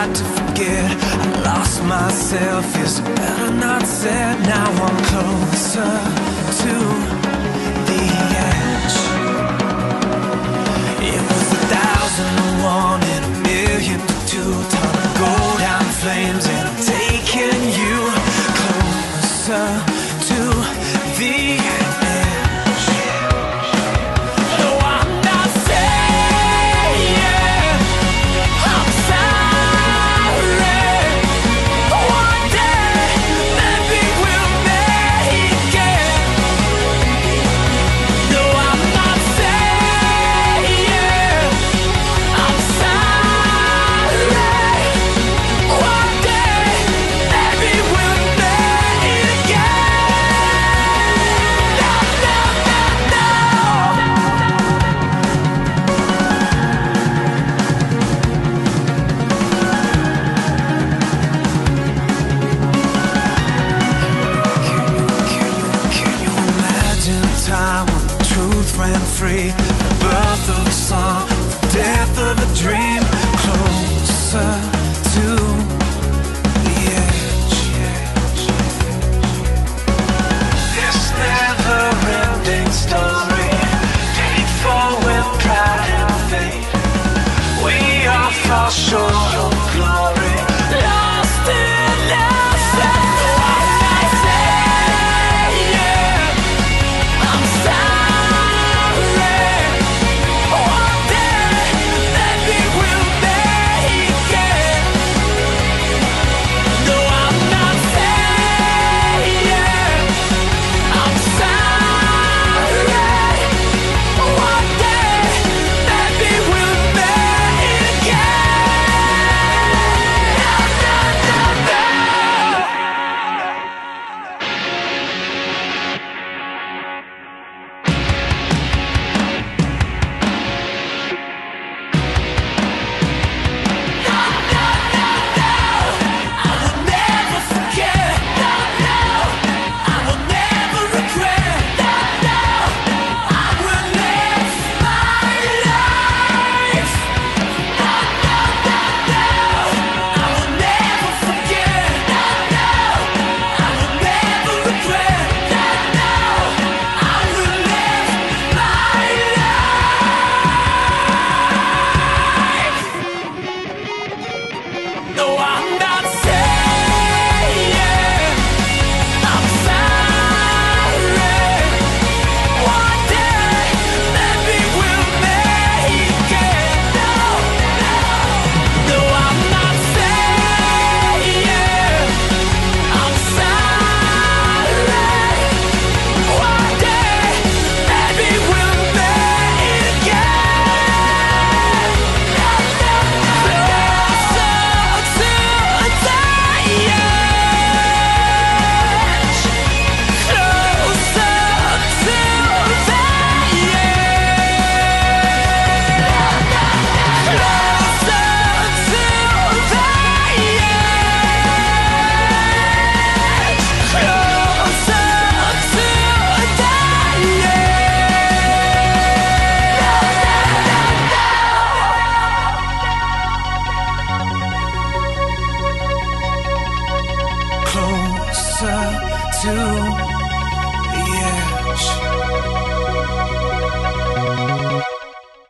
tried to forget. I lost myself, is it better not said? Now I'm closer to the edge. It was 1,001 and 1,000,002. Time to go down flames and I'm taking you closer to the edge. No, I'm not saying I'm sorry. One day, maybe we'll make it. No, I'm not saying I'm sorry. One day, maybe we'll make it again. No, no, no, no. Can you imagine a time when the truth ran free? The birth of a song, the death of a dream. Closer to the edge. This never-ending story, painful with pride and fate. We all fall short of glory, lost in nothing. I'm not saying I'm sorry. One day, maybe we'll make it. No, I'm not saying I'm sorry. One day, maybe we'll make it again. No, no, no, no. I will never forget. No, no. I will never regret. No, no. I will live my life. No, no, no, no. I will never forget. No, no. I will never regret. No, no. I will live my life. No, I'm not saying I'm sorry. One day, maybe we'll make it. No, no. No, I'm not saying I'm sorry. One day, maybe we'll make it again. No, no, no, no. Closer to the edge. Closer to the closer to